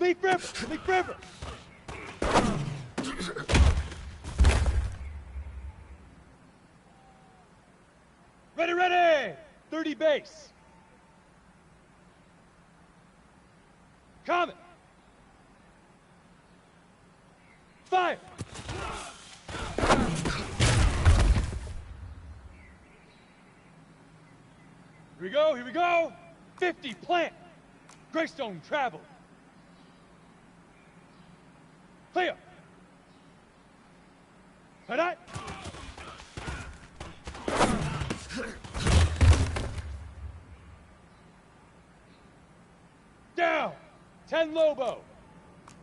Leaf River! Leaf River! Ready, ready! 30 base. Comet! Fire! Here we go, here we go! 50, plant! Greystone, travel! Clear! Alright! Down! 10 Lobo!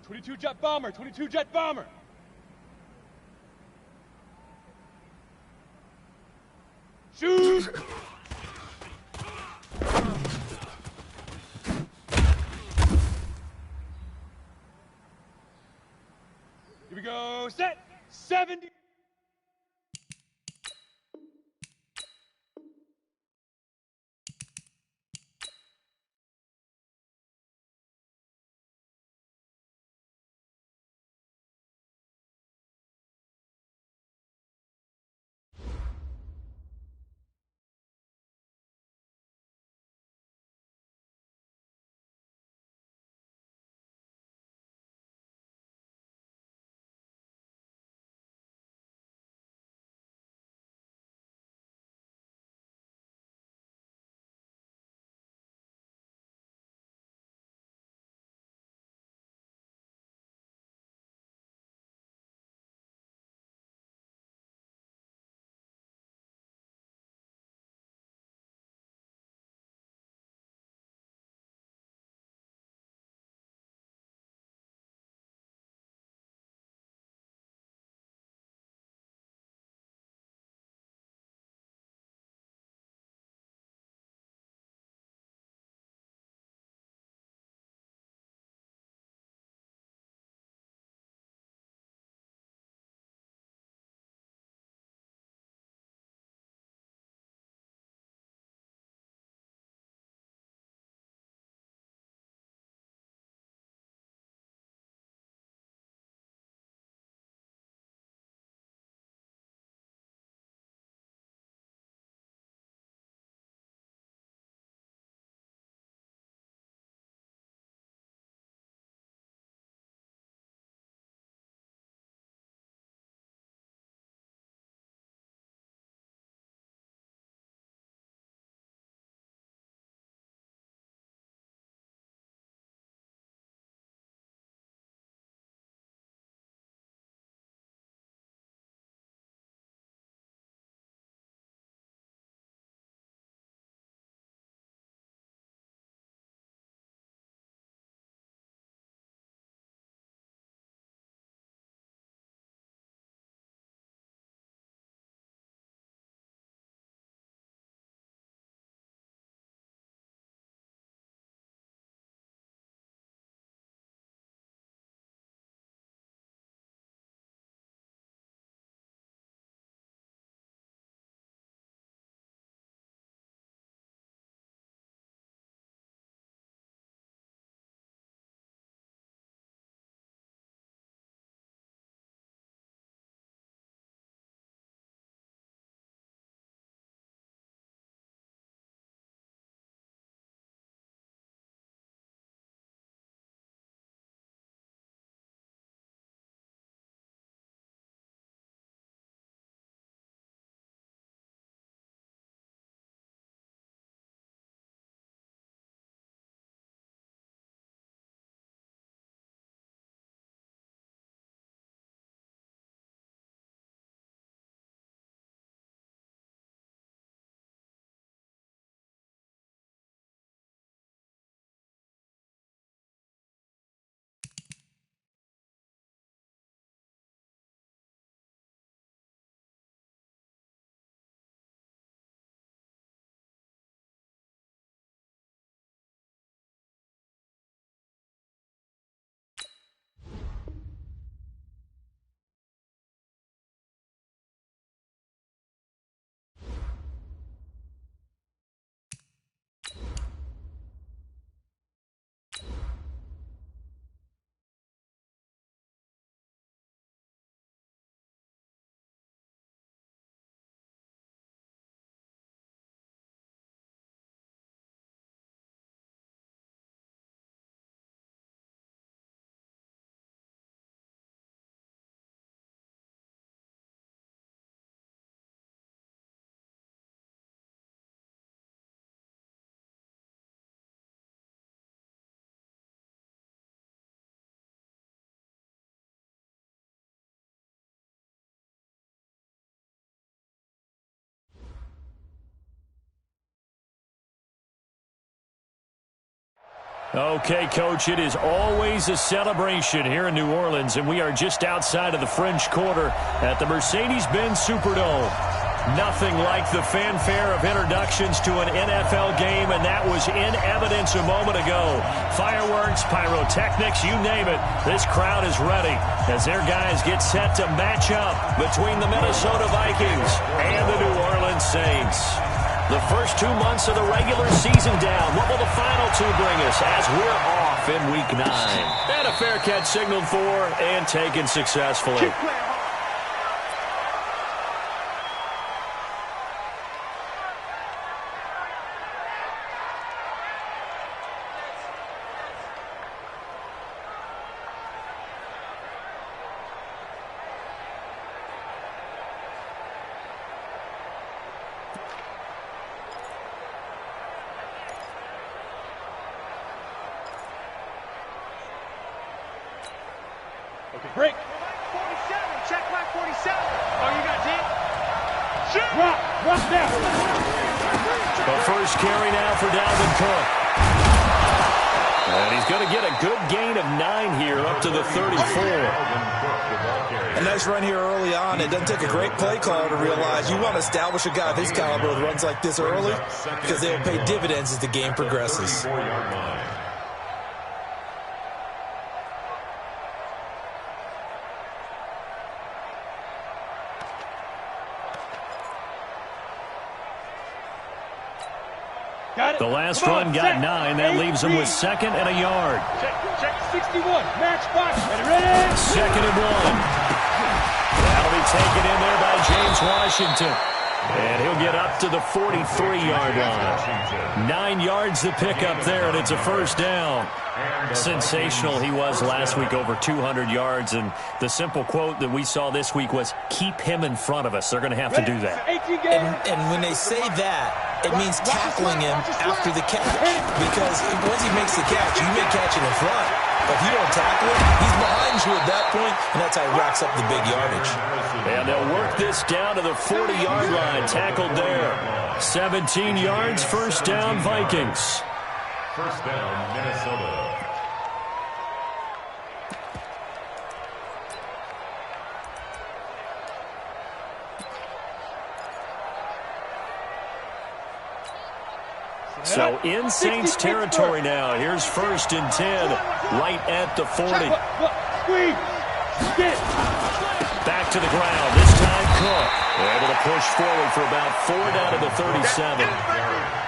22 jet bomber, 22 jet bomber! Shoot! Here we go, set! 70! Okay, Coach, it is always a celebration here in New Orleans, and we are just outside of the French Quarter at the Mercedes-Benz Superdome. Nothing like the fanfare of introductions to an NFL game, and that was in evidence a moment ago. Fireworks, pyrotechnics, you name it. This crowd is ready as their guys get set to match up between the Minnesota Vikings and the New Orleans Saints. The first 2 months of the regular season down. What will the final two bring us as we're off in Week 9? And a fair catch signaled for and taken successfully. Okay, break. 47, check back 47. Oh, you got deep? Shoot! Drop down. The first carry now for Dalvin Cook. And he's going to get a good gain of 9 here up to the 34. A nice run here early on. It doesn't take a great play caller to realize you want to establish a guy of his caliber with runs like this early because they'll pay dividends as the game progresses. The last run got 9. That leaves him with 2nd and a yard. Check 61. Match box. Ready? 2nd and 1. That'll be taken in there by James Washington. And he'll get up to the 43-yard line. 9 yards to pick up there, and it's a first down. Sensational he was last week, over 200 yards. And the simple quote that we saw this week was, keep him in front of us. They're going to have to do that. And when they say that, it means tackling him after the catch. Because once he makes the catch, you may catch it in front. But if you don't tackle him, he's behind you at that point, and that's how he racks up the big yardage. And they'll work this down to the 40-yard line. Tackled there. 17 yards, first down, Vikings. First down, Minnesota. So in Saints territory now. Here's 1st and 10, right at the 40. Back to the ground. This time Cook able to push forward for about 4 down to the 37.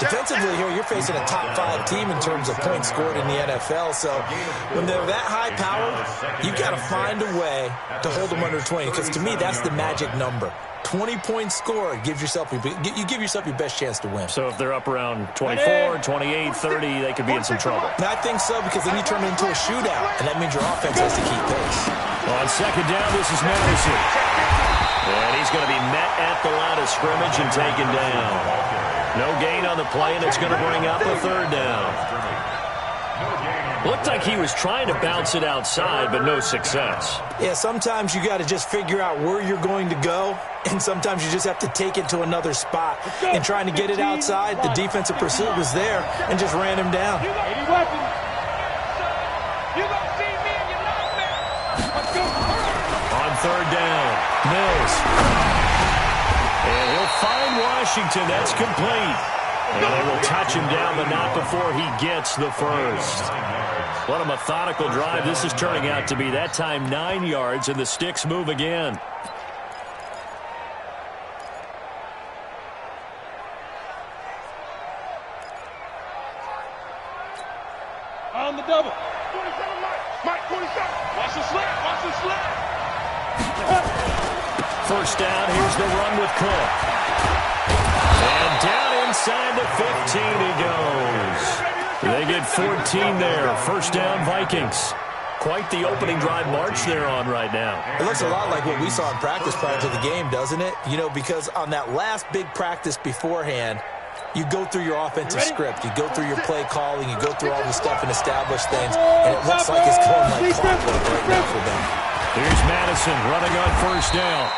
Defensively here, you're facing a top 5 team in terms of points scored in the NFL. So when they're that high powered, you got to find a way to hold them under 20. Because to me, that's the magic number. 20 points scored, you give yourself your best chance to win. So if they're up around 24, 28, 30, they could be in some trouble. And I think so, because then you turn it into a shootout, and that means your offense has to keep pace. On 2nd down, this is Madison. And he's going to be met at the line of scrimmage and taken down. No gain on the play, and it's going to bring up a 3rd down. Looked like he was trying to bounce it outside, but no success. Yeah, sometimes you got to just figure out where you're going to go, and sometimes you just have to take it to another spot. And trying to get it outside, the defensive pursuit was there and just ran him down. On 3rd down, Mills. And he'll find Washington. That's complete. And they will touch him down, but not before he gets the first. What a methodical drive this is turning out to be. That time 9 yards, and the sticks move again. On the double. 47, Mike 47. Watch the slap. Watch the slap. First down, here's the run with Cook. And down inside the 15 he goes. They get 14 there. First down, Vikings. Quite the opening drive march they're on right now. It looks a lot like what we saw in practice prior to the game, doesn't it? You know, because on that last big practice beforehand, you go through your offensive script. You go through your play calling. You go through all this stuff and establish things. And it looks like it's going like clockwork right now for them. Here's Madison running on first down.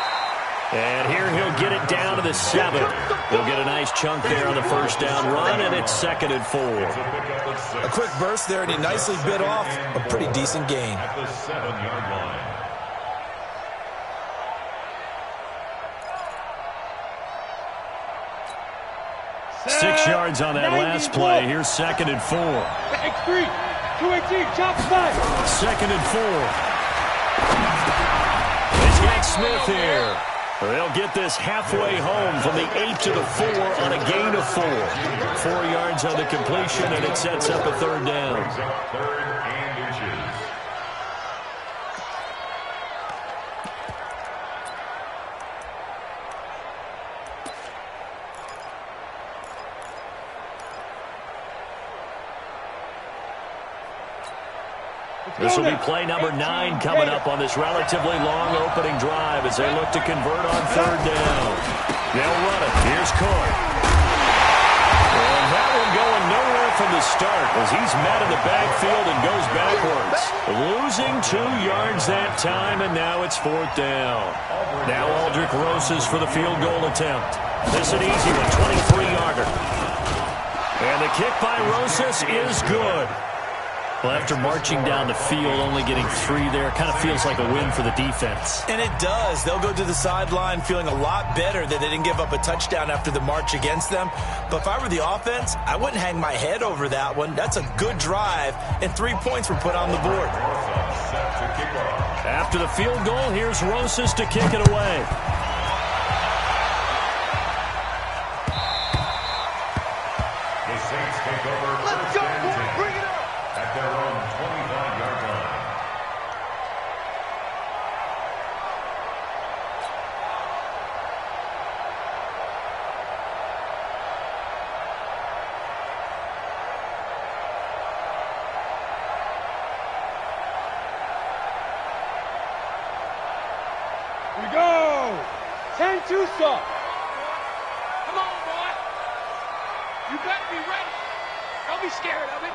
And here he'll get it down to the 7. He'll get a nice chunk there on the first down run, and it's 2nd and 4. A quick burst there, and he nicely bit off a pretty decent gain. At the 7-yard line. 6 yards on that last play. Here's 2nd and 4. X3, 218, chop 5. 2nd and 4. He's got Smith here. They'll get this halfway home from the 8 to the 4 on a gain of 4. 4 yards on the completion, and it sets up a 3rd down. Brings up 3rd and inches. This will be play number 9 coming up on this relatively long opening drive as they look to convert on 3rd down. They'll run it. Here's Court. And that one going nowhere from the start as he's met in the backfield and goes backwards. Losing 2 yards that time, and now it's 4th down. Now Aldrick Rosas for the field goal attempt. This an easy one, 23-yarder. And the kick by Rosas is good. Well, after marching down the field, only getting 3 there, kind of feels like a win for the defense. And it does. They'll go to the sideline feeling a lot better that they didn't give up a touchdown after the march against them. But if I were the offense, I wouldn't hang my head over that one. That's a good drive, and 3 points were put on the board. After the field goal, here's Rosas to kick it away. The Saints take over. Let's go, boy. Bring it up. At their own 25-yard line. Here we go. 10-2 stop. Come on, boy. You better be ready. Don't be scared of it.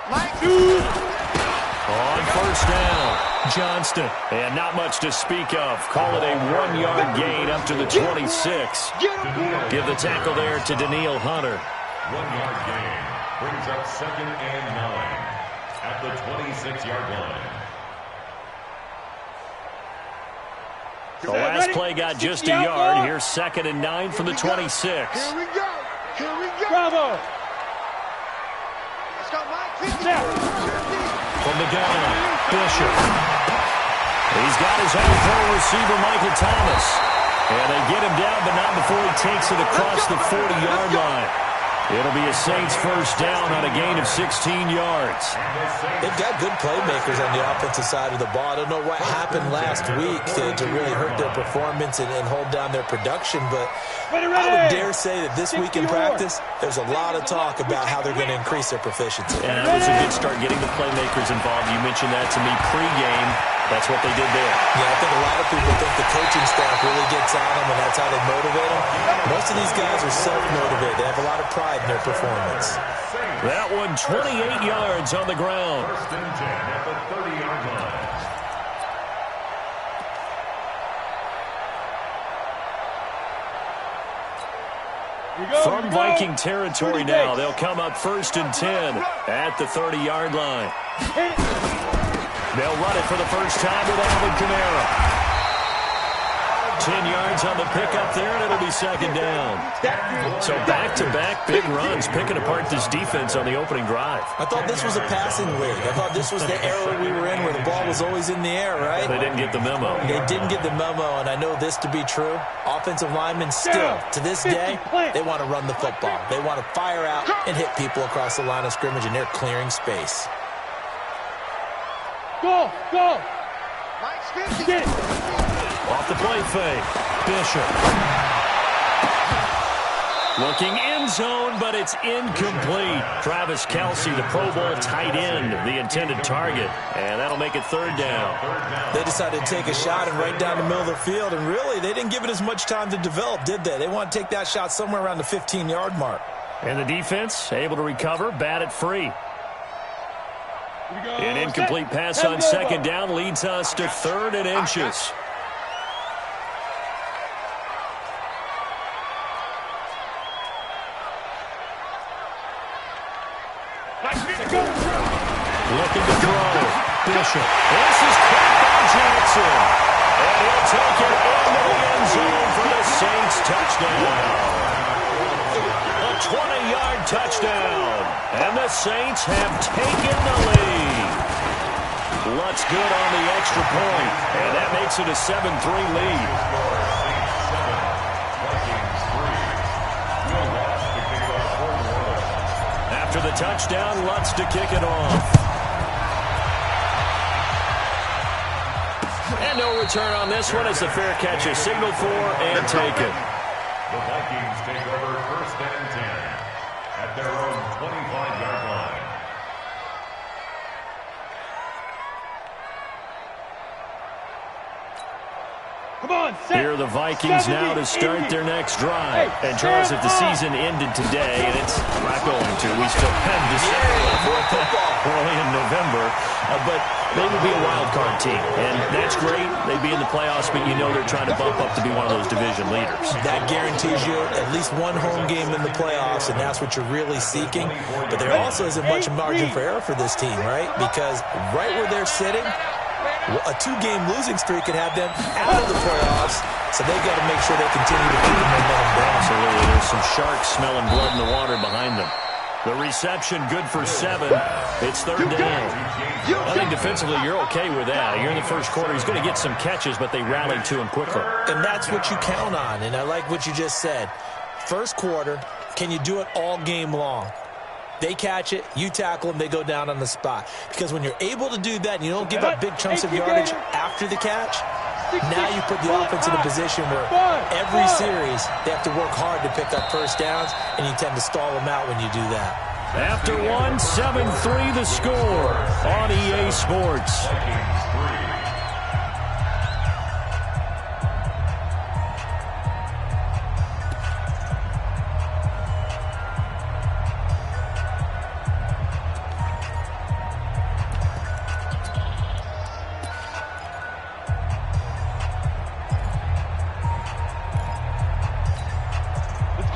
Mike. On 1st down, Johnston. And not much to speak of. Call it a 1-yard gain up to the 26. Give the tackle there to Daniil Hunter. 1-yard gain. Brings up 2nd and 9. At the 26-yard line. The last play got just a yard. Here's 2nd and 9 from the 26. Here we go. Here we go. Bravo. Let's go, Mike. From the gun, Bishop. He's got his own pro receiver, Michael Thomas. And they get him down, but not before he takes it across the 40-yard line. It'll be a Saints 1st down on a gain of 16 yards. They've got good playmakers on the offensive side of the ball. I don't know what happened last week to really hurt their performance and hold down their production, but I would dare say that this week in practice, there's a lot of talk about how they're going to increase their proficiency. And that was a good start getting the playmakers involved. You mentioned that to me pregame. That's what they did there. Yeah, I think a lot of people think the coaching staff really gets on them, and that's how they motivate them. Most of these guys are self-motivated. They have a lot of pride in their performance. That one, 28 yards on the ground. 1st and 10 at the 30-yard line. From Viking territory now, they'll come up 1st and 10 at the 30-yard line. They'll run it for the first time with Alvin Kamara. 10 yards on the pickup there, and it'll be 2nd down. So back-to-back big runs, picking apart this defense on the opening drive. I thought this was a passing league. I thought this was the era we were in where the ball was always in the air, right? They didn't get the memo. They didn't get the memo, and I know this to be true. Offensive linemen still, to this day, they want to run the football. They want to fire out and hit people across the line of scrimmage, and they're clearing space. Go, go. Mike's 50. Get it. Off the play fake, Bishop. Looking end zone, but it's incomplete. Travis Kelce, the Pro Bowl tight end, the intended target. And that'll make it 3rd down. They decided to take a shot and right down the middle of the field, and really, they didn't give it as much time to develop, did they? They want to take that shot somewhere around the 15-yard mark. And the defense able to recover, bat it free. An incomplete pass on 2nd down leads us to 3rd and inches. Looking to throw. Bishop. This is caught by Jackson. And he'll take it into the end zone for the Saints touchdown. A 20-yard touchdown. And the Saints have taken the lead. Lutz good on the extra point. And that makes it a 7-3 lead. After the touchdown, Lutz to kick it off. And no return on this one as the fair catch is signaled for and taken. The Vikings take over 1st and 10 at their own 25-yard line. Come on, set. Here are the Vikings now to start their next drive. And Charles, if the season ended today, and it's not going to, we still have December early in November, but they would be a wild card team. And that's great. They'd be in the playoffs, but you know they're trying to bump up to be one of those division leaders. That guarantees you at least one home game in the playoffs, and that's what you're really seeking. But there also isn't much margin for error for this team, right? Because right where they're sitting, a 2-game losing streak could have them out of the playoffs, so they've got to make sure they continue to keep the momentum down. Absolutely. There's some sharks smelling blood in the water behind them. The reception good for 7. It's 3rd down. I think defensively you're okay with that. You're in the first quarter. He's going to get some catches, but they rallied to him quickly. And that's what you count on, and I like what you just said. First quarter, can you do it all game long? They catch it, you tackle them, they go down on the spot. Because when you're able to do that and you don't give up big chunks of yardage after the catch, now you put the offense in a position where every series they have to work hard to pick up first downs, and you tend to stall them out when you do that. After 1, 7-3 the score on EA Sports.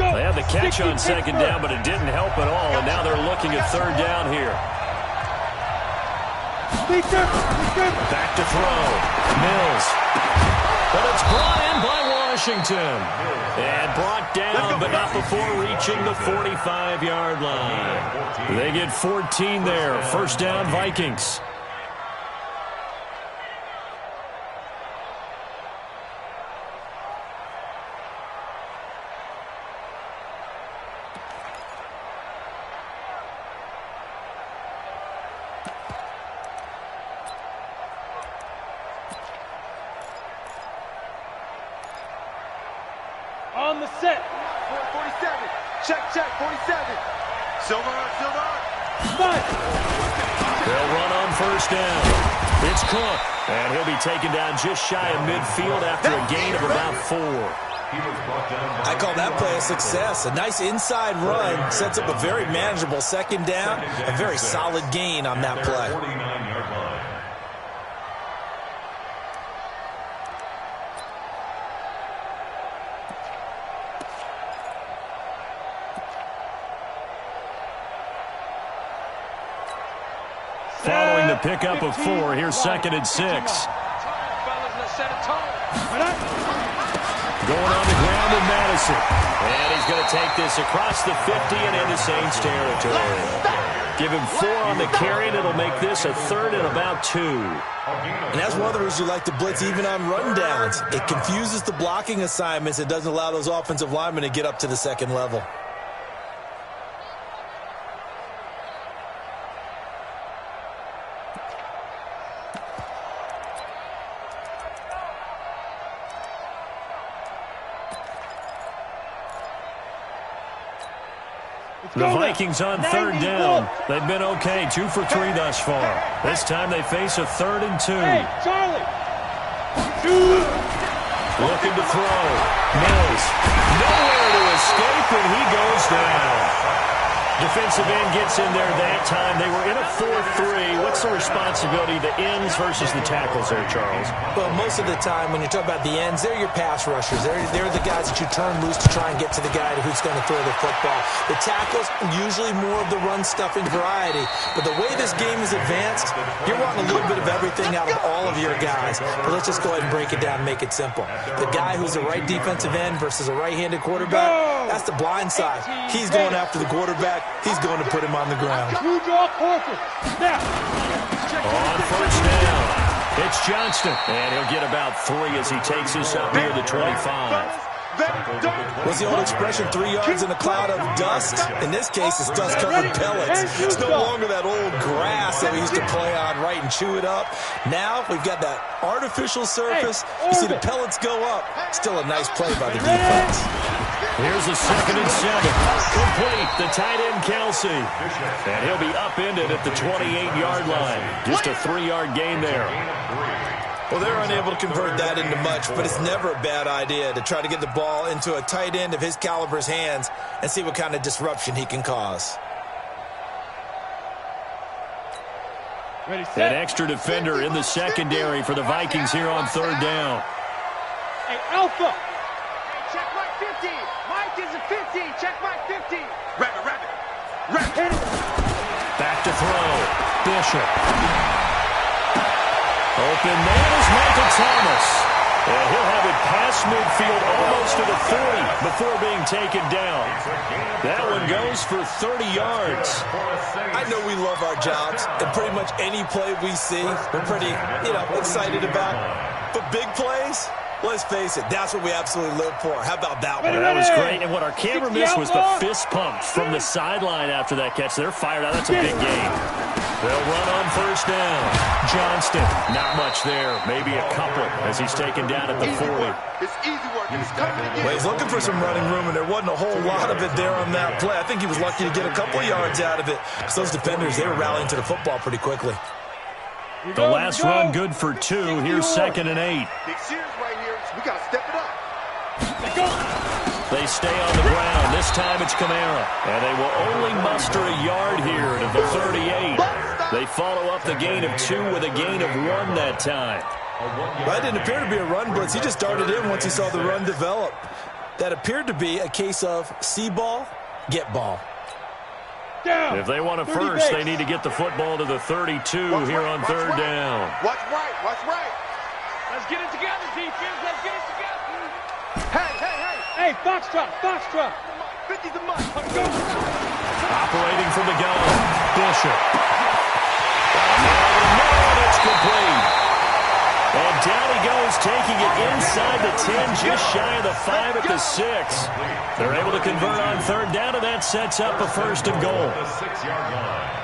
They had the catch on 2nd down, but it didn't help at all, and now they're looking at 3rd down here. Back to throw. Mills. But it's brought in by Washington. And brought down, but not before reaching the 45-yard line. They get 14 there. 1st down, Vikings. On the set. 47. Check, 47. Silver. They'll run on 1st down. It's Cook. And he'll be taken down just shy of midfield after a gain of about 4. I call that play a success. A nice inside run sets up a very manageable 2nd down. A very solid gain on that play. 49-yard line. Following the pickup of 4, here's 2nd and 6. Going on the ground in Madison. And he's going to take this across the 50 and into Saints territory. Give him 4 on the carry, and it'll make this a 3rd and about 2. And that's one of the reasons you like to blitz even on rundowns. It confuses the blocking assignments. It doesn't allow those offensive linemen to get up to the 2nd level. The Vikings on 3rd down. They've been okay, 2 for 3 thus far. This time they face a 3rd and 2. Hey, Charlie. Looking to throw. Mills. Nowhere to escape, and he goes down. Defensive end gets in there that time. They were in a 4-3. What's the responsibility of the ends versus the tackles there, Charles? Well, most of the time when you're talking about the ends, they're your pass rushers. They're the guys that you turn loose to try and get to the guy who's going to throw the football. The tackles, usually more of the run-stuffing variety. But the way this game is advanced, you're wanting a little bit of everything out of all of your guys. But let's just go ahead and break it down and make it simple. The guy who's the right defensive end versus a right-handed quarterback, that's the blind side. He's going after the quarterback. He's going to put him on the ground. On first down, it's Johnston, and he'll get about 3 as he takes us up near the 25. What's the old expression, 3 yards in a cloud of dust? In this case, it's dust-covered pellets. It's no longer that old grass that we used to play on, right, and chew it up. Now we've got that artificial surface. You see the pellets go up. Still a nice play by the defense. Here's a 2nd and 7. Complete, the tight end, Kelsey. And he'll be upended at the 28-yard line. Just a 3-yard gain there. Well, they're unable to convert that into much, but it's never a bad idea to try to get the ball into a tight end of his caliber's hands and see what kind of disruption he can cause. An extra defender in the secondary for the Vikings here on 3rd down. Hey, Alpha! Check Mike 50. Mike is a 50. Check Mike 50. Rabbit. Back to throw. Bishop. Open man is Michael Thomas. And he'll have it past midfield almost to the 40 before being taken down. That one goes for 30 yards. I know we love our jobs, and pretty much any play we see, we're pretty, excited about. But big plays, let's face it, that's what we absolutely live for. How about that one? That was great. And what our camera missed was the fist pump from the sideline after that catch. They're fired out. That's a big game. They'll run on first down. Johnston, not much there. Maybe a couple as he's taken down at the 40. It's easy work. He's coming again. Well, he's looking for some running room, and there wasn't a whole lot of it there on that play. I think he was lucky to get a couple of yards out of it because those defenders, they were rallying to the football pretty quickly. The last run good for 2. Here's 2nd and 8. Big series right here. We got to step it up. They stay on the ground. This time it's Kamara. And they will only muster a yard here to the 38. They follow up the gain of 2 with a gain of 1 that time. That didn't appear to be a run blitz. He just started in once he saw the run develop. That appeared to be a case of see ball, get ball. If they want a first, they need to get the football to the 32 here on 3rd down. Watch right. Let's get it together, defense. Let's get it together. Hey. Hey, Foxtrot. 50's a must. Operating from the gun, Bishop. And it's complete. And down he goes, taking it inside the 10, just shy of the 5 at the 6. They're able to convert on 3rd down, and that sets up a 1st and goal. The 6-yard line.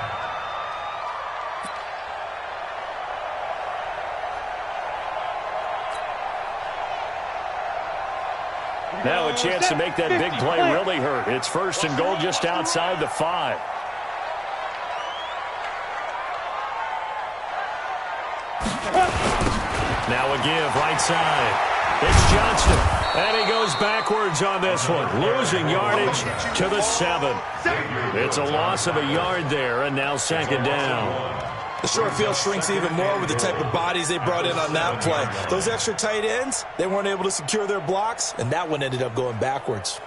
Now a chance to make that big play really hurt. It's 1st and goal just outside the 5. Now a give right side. It's Johnston. And he goes backwards on this one. Losing yardage to the 7. It's a loss of a yard there, and now 2nd down. The short field shrinks even more with the type of bodies they brought in on that play. Those extra tight ends, they weren't able to secure their blocks, and that one ended up going backwards.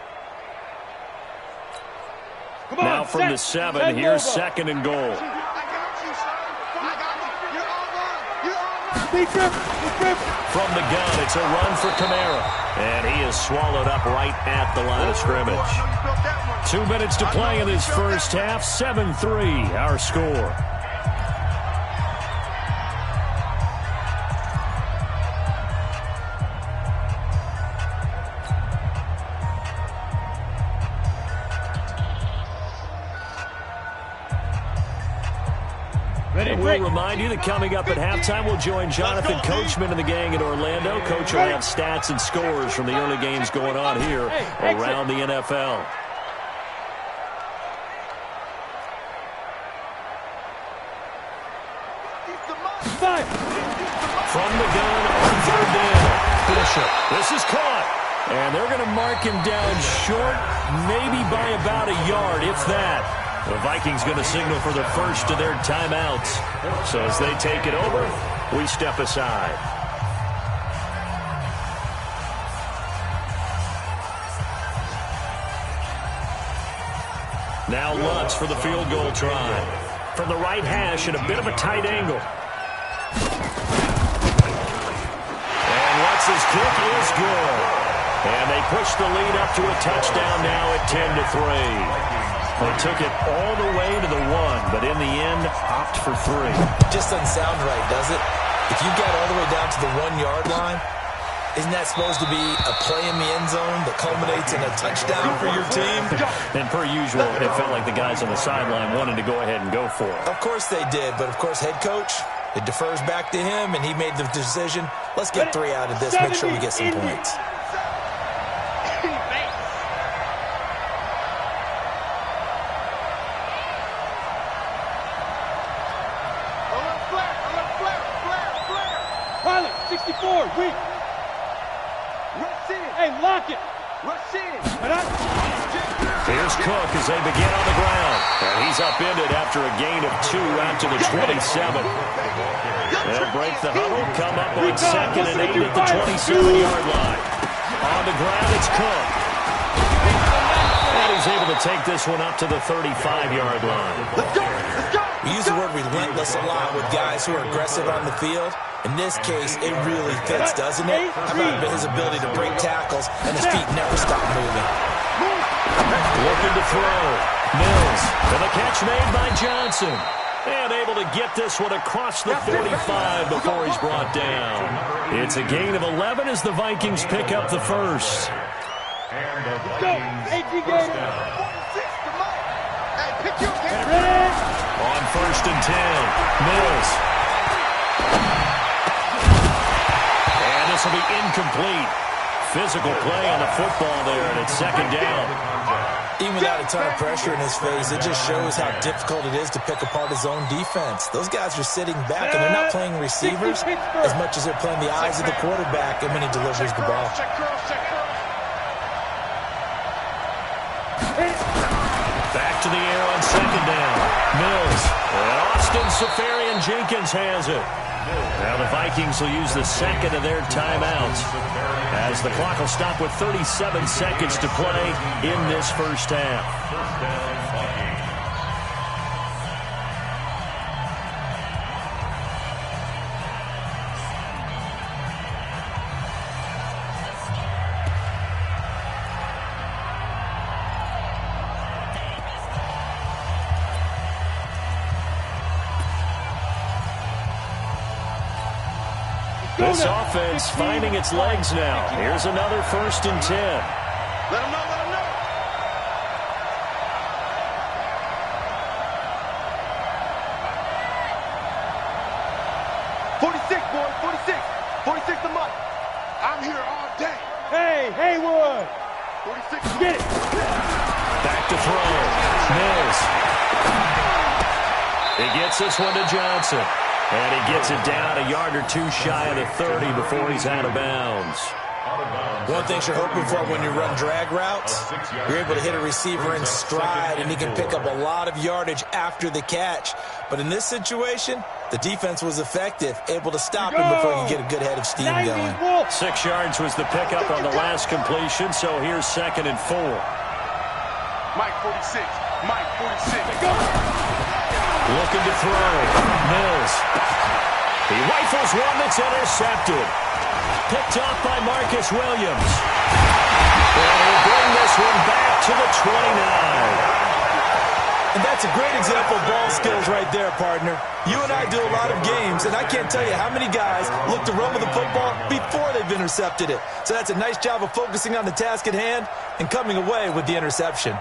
Now from the 7, here's 2nd and goal. From the gun, it's a run for Kamara. And he is swallowed up right at the line of scrimmage. 2 minutes to play in this first half. 7-3, our score. And we'll remind you that coming up at halftime, we'll join Jonathan Coachman and the gang in Orlando. Coach will have stats and scores from the early games going on here around the NFL. From the gun on 3rd down, Bishop. This is caught. And they're going to mark him down short, maybe by about a yard, if that. The Vikings going to signal for the first of their timeouts. So as they take it over, we step aside. Now Lutz for the field goal try. From the right hash at a bit of a tight angle. And Lutz's kick is good. And they push the lead up to a touchdown now at 10-3. They took it all the way to the 1, but in the end, opt for 3. Just doesn't sound right, does it? If you got all the way down to the 1-yard line, isn't that supposed to be a play in the end zone that culminates in a touchdown for your team? And per usual, it felt like the guys on the sideline wanted to go ahead and go for it. Of course they did, but of course head coach, it defers back to him, and he made the decision. Let's get 3 out of this, make sure we get some points. Pilot, 64, weak. Hey, lock it. Here's Cook as they begin on the ground. And he's upended after a gain of 2 out to the 27. They'll break the huddle, come up on 2nd and 8 at the 27-yard line. On the ground, it's Cook. And he's able to take this one up to the 35-yard line. We use the word relentless a lot with guys who are aggressive on the field. In this case, it really fits, doesn't it? How about his ability to break tackles and his feet never stop moving? Looking to throw. Mills. And the catch made by Johnson. And able to get this one across the 45 before he's brought down. It's a gain of 11 as the Vikings pick up the first. Go. On 1st and 10. Mills. And this will be incomplete. Physical play on the football there, and it's 2nd down. Even without a ton of pressure in his face, it just shows how difficult it is to pick apart his own defense. Those guys are sitting back, and they're not playing receivers as much as they're playing the eyes of the quarterback and when he delivers the ball. Back to the air on 2nd down. Mills. And Austin Seferian-Jenkins has it. Now the Vikings will use the 2nd of their timeouts as the clock will stop with 37 seconds to play in this first half. This offense finding its legs now. Here's another 1st and 10. Let him know, let him know. $46, boy, $46 a month. I'm here all day. Hey, Haywood. 46. Get it. Back to throw. Mills. He gets this one to Johnson. And he gets it down a yard or 2 shy of the 30 before he's out of bounds. One thing you're hoping for when you run drag routes, you're able to hit a receiver in stride, and he can pick up a lot of yardage after the catch. But in this situation, the defense was effective, able to stop him before he could get a good head of steam going. 6 yards was the pickup on the last completion, so here's 2nd and 4. Mike 46. Mike 46. Looking to throw. Mills. He rifles one that's intercepted. Picked off by Marcus Williams. And he'll bring this one back to the 29. And that's a great example of ball skills right there, partner. You and I do a lot of games, and I can't tell you how many guys look to run with the football before they've intercepted it. So that's a nice job of focusing on the task at hand and coming away with the interception.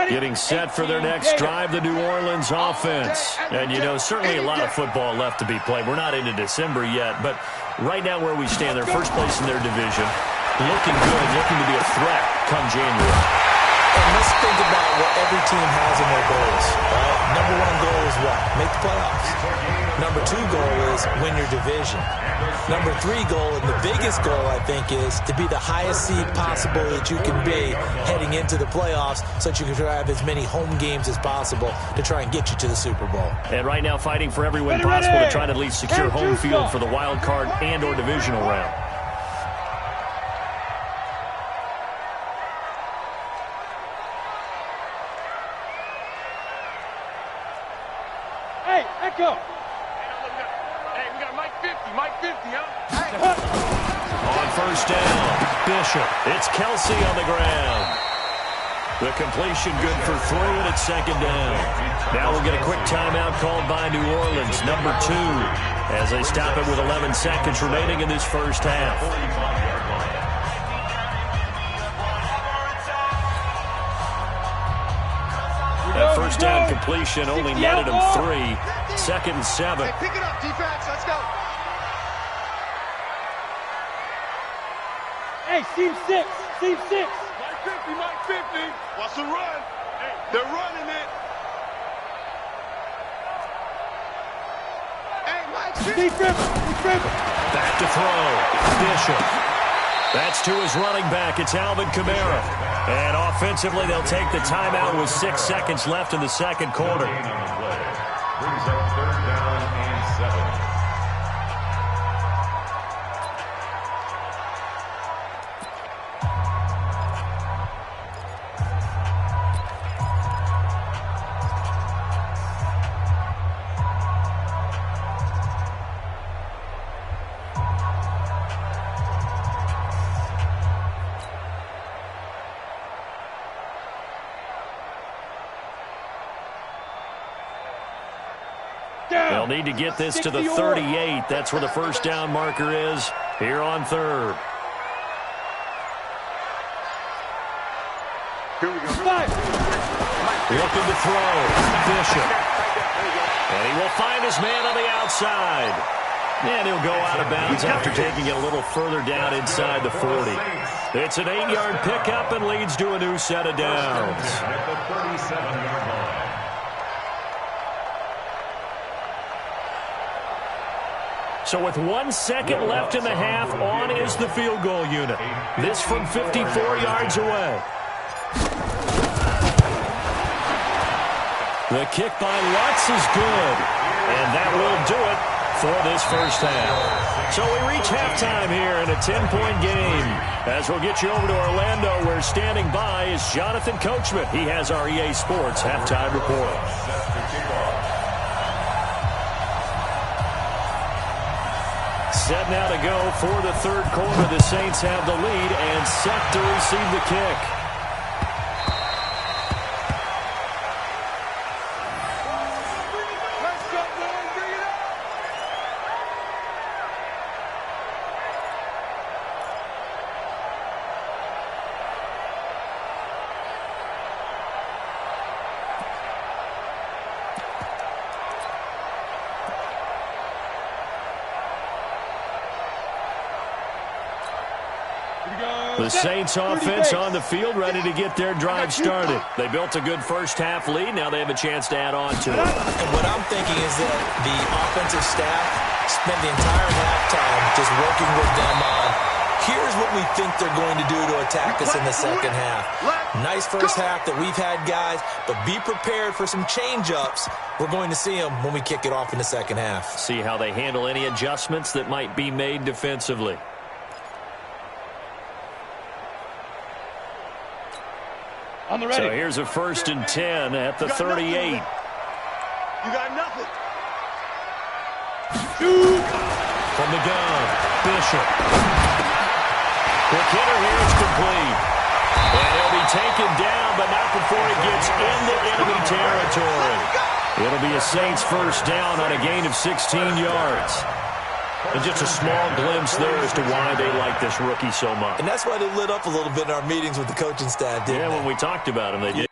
Getting set for their next drive, the New Orleans offense. And, you know, certainly a lot of football left to be played. We're not into December yet, but right now where we stand, they're first place in their division. Looking good, looking to be a threat come January. And let's think about what every team has in their goals, right? Number one goal is what? Make the playoffs. Number two goal is win your division. Number three goal, and the biggest goal, I think, is to be the highest seed possible that you can be heading into the playoffs so that you can have as many home games as possible to try and get you to the Super Bowl. And right now fighting for every win possible to try to at least secure home field for the wild card and or divisional round. Hey, Echo! Hey, we got Mike 50, Mike 50, huh? On first down, Bishop. It's Kelsey on the ground. The completion good for 3, and it's second down. Now we'll get a quick timeout called by New Orleans, number 2, as they stop it with 11 seconds remaining in this first half. That first down completion only netted him 3. Second and 7. Hey, pick it up, defense. Let's go. Hey, seam 6! Seam 6! Mike 50, Mike 50. Watch the run. Hey, they're running it. Hey, Mike 50. Steve Griffin! Back to throw. Bishop. That's to his running back. It's Alvin Kamara. And offensively, they'll take the timeout with 6 seconds left in the second quarter. Brings up third down and 7. They'll need to get this to the 38. That's where the first down marker is here on third. Here we go. Looking to throw. Bishop. And he will find his man on the outside. And he'll go out of bounds after taking it a little further down inside the 40. It's an 8-yard pickup and leads to a new set of downs. At the 37-yard line. So with 1 second left in the half, on is the field goal unit. This from 54 yards away. The kick by Lutz is good. And that will do it for this first half. So we reach halftime here in a 10-point game. As we'll get you over to Orlando, where standing by is Jonathan Coachman. He has our EA Sports halftime report. Set now to go for the third quarter. The Saints have the lead and set to receive the kick. Let's go, boys. Bring it up. The Saints offense on the field, ready to get their drive started. They built a good first half lead. Now they have a chance to add on to it. And what I'm thinking is that the offensive staff spent the entire halftime just working with them on, here's what we think they're going to do to attack us in the second half. Nice first half that we've had, guys, but be prepared for some change-ups. We're going to see them when we kick it off in the second half. See how they handle any adjustments that might be made defensively. On the ready. So here's a 1st and 10 at the 38. You got nothing. From the gun, Bishop. Quick hitter here, it's complete. And he'll be taken down, but not before he gets into enemy territory. It'll be a Saints first down on a gain of 16 yards. And just a small glimpse there as to why they like this rookie so much. And that's why they lit up a little bit in our meetings with the coaching staff, didn't they? Yeah, when we talked about him, they did.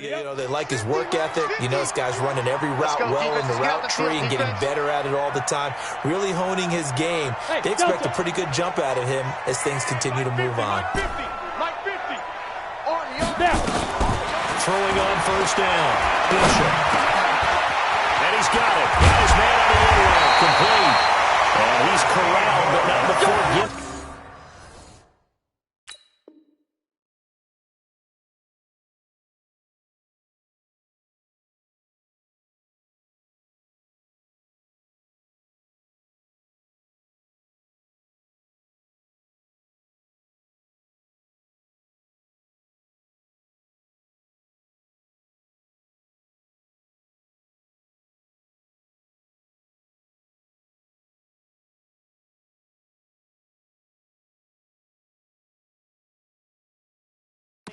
You know, they like his work ethic. You know, this guy's running every route well in the route tree and getting better at it all the time, really honing his game. They expect a pretty good jump out of him as things continue to move on. Throwing on first down. Bishop. And he's got it. Got his man out of the end line. Complete. And he's corralled, but not before getting.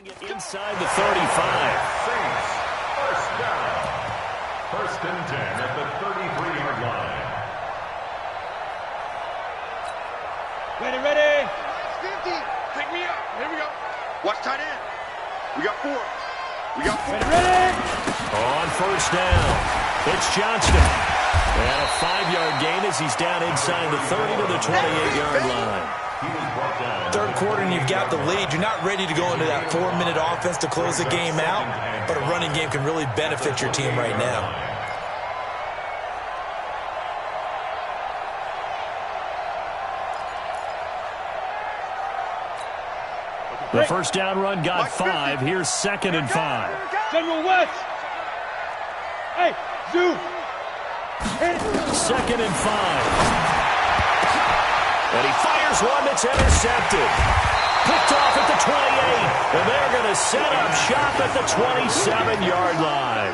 Inside the 35. Saints, first down. First and 10 at the 33-yard line. Ready, ready. 50. Pick me up. Here we go. Watch tight end. We got 4. We got 4. Ready, ready. On first down, it's Johnston. And a 5-yard gain as he's down inside the 30 to the 28-yard line. Third quarter and you've got the lead. You're not ready to go into that 4-minute offense to close the game out, but a running game can really benefit your team right now. The first down run got 5. Here's 2nd and 5. General West. Hey, Zoo. 2nd and 5. And he fires one that's intercepted. Picked off at the 28. And they're going to set up shop at the 27-yard line.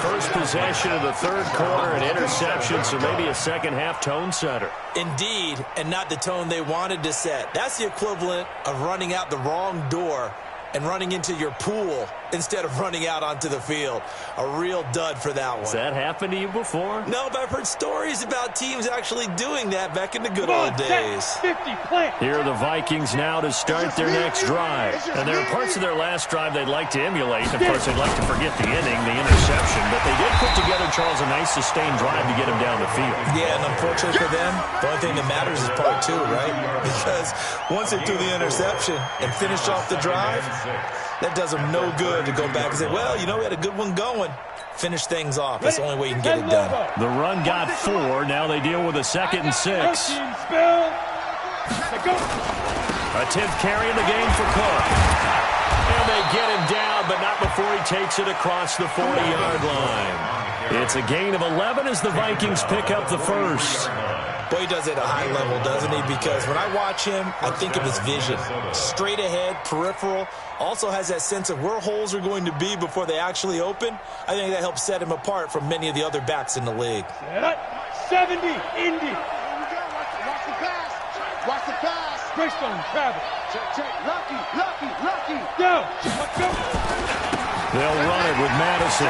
First possession of the third quarter, an interception, so maybe a second-half tone setter. Indeed, and not the tone they wanted to set. That's the equivalent of running out the wrong door and running into your pool instead of running out onto the field. A real dud for that one. Has that happened to you before? No, but I've heard stories about teams actually doing that back in the good old days. 50, plant. Here are the Vikings now to start their next drive. And there are parts of their last drive they'd like to emulate. Of course, they'd like to forget the inning, the interception. But they did put together, Charles, a nice sustained drive to get him down the field. Yeah, and unfortunately for them, the only thing that matters is part 2, right? Because once they threw the interception and finished off the drive, that does them no good to go back and say, well, you know, we had a good one going. Finish things off. That's the only way you can get it done. The run got 4. Now they deal with a 2nd and 6. A 10th carry in the game for Cook. And they get him down, but not before he takes it across the 40-yard line. It's a gain of 11 as the Vikings pick up the first. Boy, he does it at a high level, doesn't he? Because when I watch him, I think of his vision. Straight ahead, peripheral. Also has that sense of where holes are going to be before they actually open. I think that helps set him apart from many of the other backs in the league. 70, Indy. Watch the pass. Watch the pass. Bridgestone, travel. Check. Lucky. Go. Let's go. They'll run it with Madison.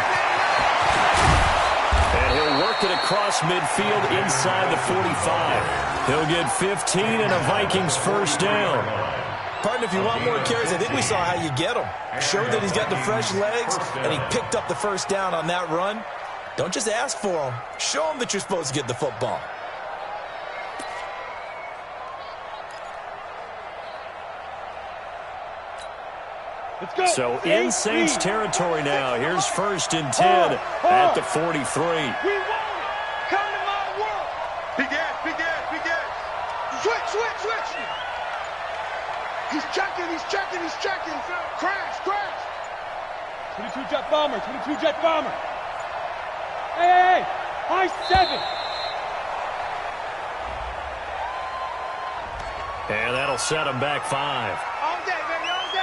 And he'll work it across midfield inside the 45. He'll get 15 and a Vikings first down. Partner, if you want more carries, I think we saw how you get them. Showed that he's got the fresh legs, and he picked up the first down on that run. Don't just ask for them. Show them that you're supposed to get the football. Let's go. So in Saints territory now. Here's 1st and 10 at the 43. We want it. Come to my world. Big Ed. Switch. He's checking. Crash. 22 jet bomber. Hey. High 7. And that'll set him back 5. All day, baby, all day.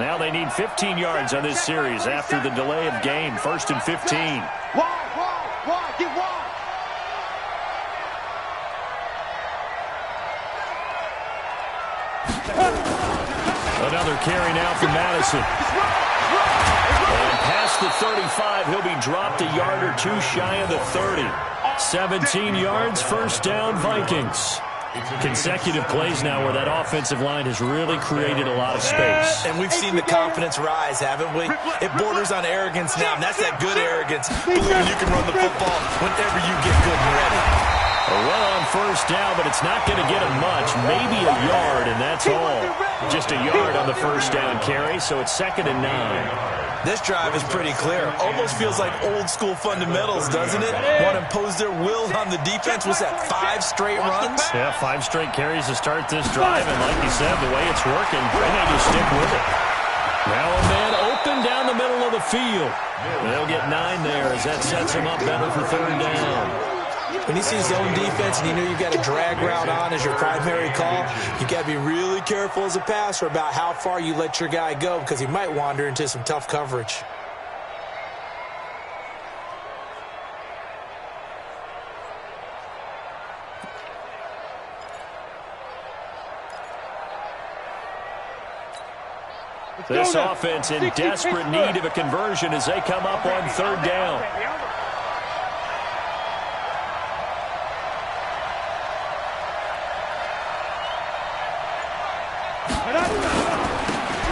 Now they need 15 yards on this series after the delay of game. 1st and 15. Wide, get wide. Another carry now for Madison. And past the 35. He'll be dropped a yard or two shy of the 30. 17 yards, first down, Vikings. Consecutive plays now where that offensive line has really created a lot of space. And we've seen the confidence rise, haven't we? It borders on arrogance now, and that's that good arrogance, believing you can run the football whenever you get good and ready. Well on first down, but it's not going to get him much. Maybe a yard, and that's all. Just a yard on the first down carry, so it's 2nd and 9. This drive is pretty clear. Almost feels like old-school fundamentals, doesn't it? Want to impose their will on the defense. What's that, 5 straight runs? Yeah, 5 straight carries to start this drive, and like you said, the way it's working, they may just stick with it. Now a man open down the middle of the field. They'll get 9 there as that sets him up better for 3rd down. When you see zone defense and you know you've got a drag route on as your primary call, you got to be really careful as a passer about how far you let your guy go because he might wander into some tough coverage. This offense in desperate need of a conversion as they come up on 3rd down.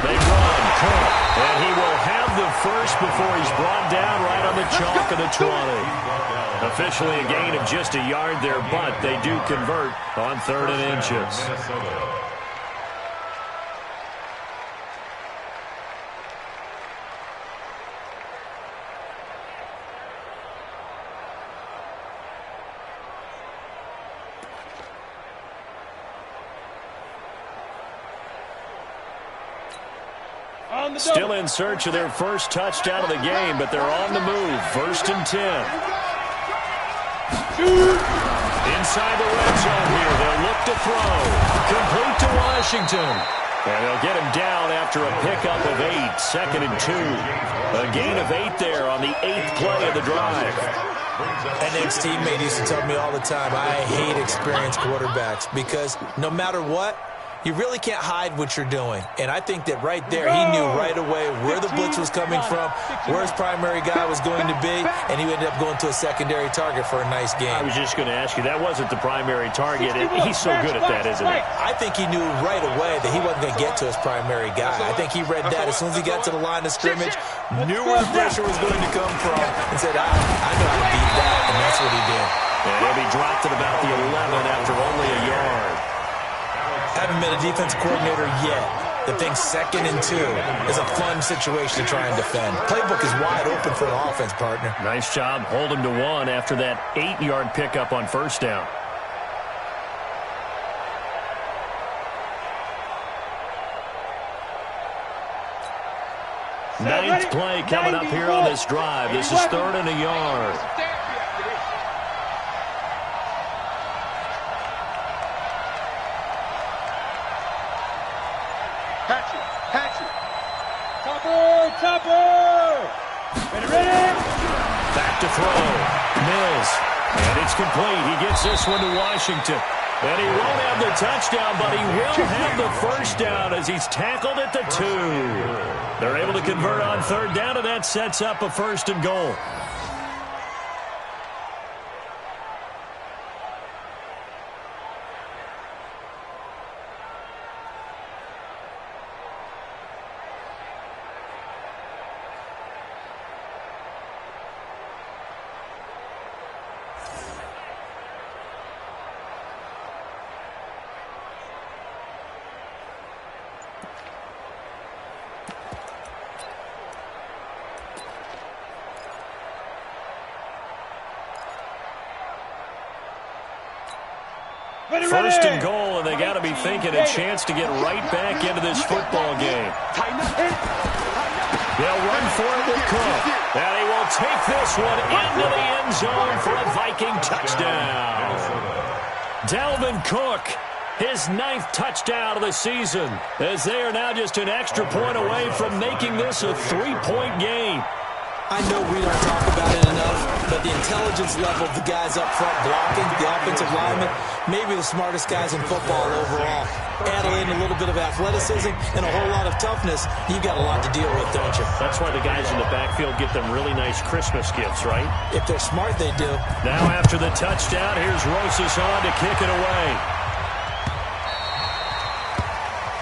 They run, Cook, and he will have the first before he's brought down right on the chalk of the 20. Officially a gain of just a yard there, but they do convert on 3rd and inches. Still in search of their first touchdown of the game, but they're on the move. 1st and 10. Inside the red zone here. They'll look to throw. Complete to Washington. And they'll get him down after a pickup of 8. 2nd and 2. A gain of 8 there on the 8th play of the drive. An ex-teammate used to tell me all the time, I hate experienced quarterbacks because no matter what, you really can't hide what you're doing. And I think that right there, he knew right away where the blitz was coming from, where his primary guy was going to be, and he ended up going to a secondary target for a nice game. I was just going to ask you, that wasn't the primary target. He's so good at that, isn't he? I think he knew right away that he wasn't going to get to his primary guy. I think he read that as soon as he got to the line of scrimmage, knew where the pressure was going to come from, and said, I know how to beat that, and that's what he did. And he'll be dropped at about the 11 after only a yard. Haven't been a defensive coordinator yet. The thing 2nd and 2 is a fun situation to try and defend. Playbook is wide open for an offense, partner. Nice job. Hold him to 1 after that 8-yard pickup on 1st down. Ninth play coming up here on this drive. This is 3rd and a yard. Topper! Ready? Back to throw. Mills. And it's complete. He gets this one to Washington. And he won't have the touchdown, but he will have the first down as he's tackled at the 2. They're able to convert on 3rd down, and that sets up a 1st and goal. First and goal, and they got to be thinking a chance to get right back into this football game. They'll run for it with Cook. And he will take this one into the end zone for a Viking touchdown. Dalvin Cook, his 9th touchdown of the season, as they are now just an extra point away from making this a 3-point game. I know we don't talk about it enough, but the intelligence level of the guys up front blocking, the offensive linemen, maybe the smartest guys in football overall. Add in a little bit of athleticism and a whole lot of toughness, you've got a lot to deal with, don't you? That's why the guys in the backfield get them really nice Christmas gifts, right? If they're smart, they do. Now after the touchdown, here's Rosas on to kick it away.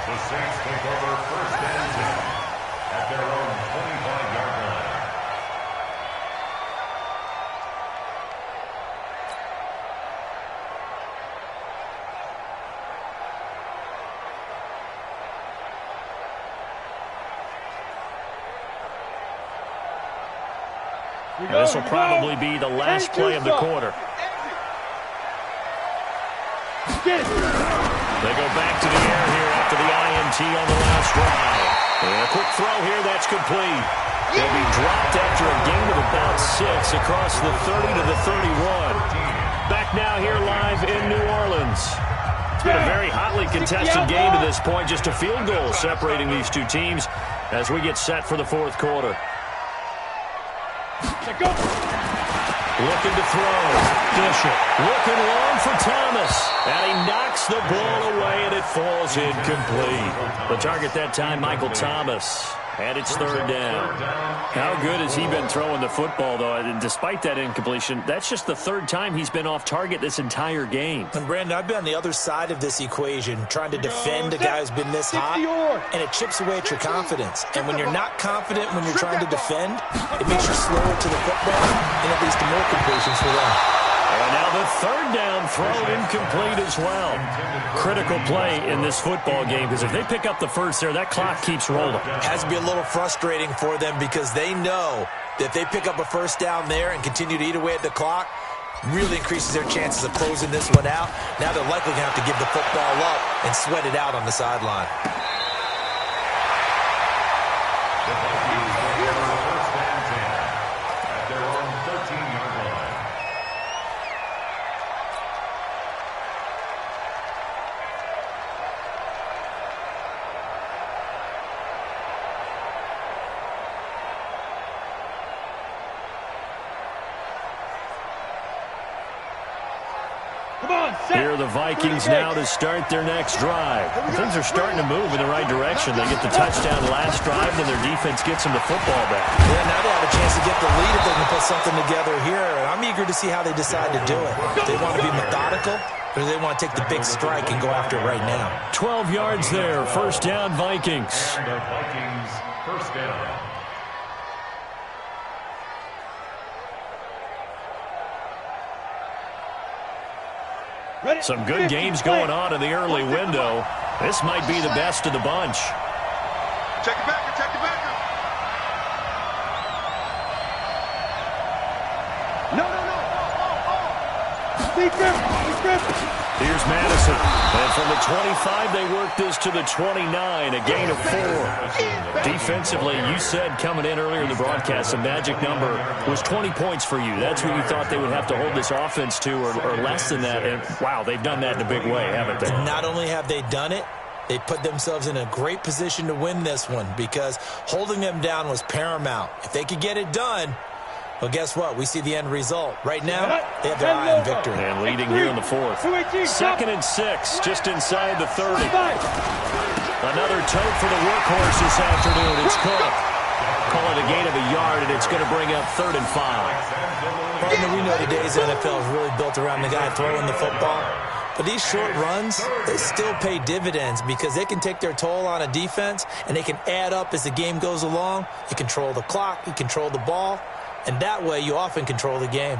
The Saints take over first and 10 at their own 25-yard line. And this will probably be the last play of the quarter. Get it. They go back to the air here after the INT on the last drive. And a quick throw here, that's complete. They'll be dropped after a gain of about 6 across the 30 to the 31. Back now here live in New Orleans. It's been a very hotly contested game to this point. Just a field goal separating these two teams as we get set for the fourth quarter. Go. Looking to throw. Bishop looking long for Thomas. And he knocks the ball away, and it falls incomplete. The target that time, Michael Thomas. And it's third down. How good has he been throwing the football, though? And despite that incompletion, that's just the third time he's been off target this entire game. And, Brandon, I've been on the other side of this equation, trying to defend a guy who's been this hot, and it chips away at your confidence. And when you're not confident when you're trying to defend, it makes you slower to the football, and it leads to more completions for them. And now the third down throw incomplete as well. Critical play in this football game, because if they pick up the first there, that clock keeps rolling. Has to be a little frustrating for them because they know that if they pick up a first down there and continue to eat away at the clock, really increases their chances of closing this one out. Now they're likely going to have to give the football up and sweat it out on the sideline. Here are the Vikings now to start their next drive. Things are starting to move in the right direction. They get the touchdown last drive, and their defense gets them the football back. Yeah, now they have a chance to get the lead if they can put something together here. And I'm eager to see how they decide to do it. If they want to be methodical, or do they want to take the big strike and go after it right now? 12 yards there. First down, Vikings. And the Vikings first down. Some good games going on in the early window. This might be the best of the bunch. Check it back, check it back. No. Here's Madison. And from the 25, they work this to the 29, a gain of 4. Defensively, you said coming in earlier in the broadcast, the magic number was 20 points for you. That's what you thought they would have to hold this offense to, or less than that. And, wow, they've done that in a big way, haven't they? And not only have they done it, they put themselves in a great position to win this one because holding them down was paramount. If they could get it done, well, guess what? We see the end result. Right now, they have their eye on victory. And leading here in the fourth. 2nd and 6, just inside the 30. Another tote for the workhorse this afternoon. It's Cook. Call it a gain of a yard, and it's going to bring up 3rd and 5. Partner, we know today's NFL is really built around the guy throwing the football. But these short runs, they still pay dividends because they can take their toll on a defense, and they can add up as the game goes along. You control the clock, you control the ball, and that way you often control the game.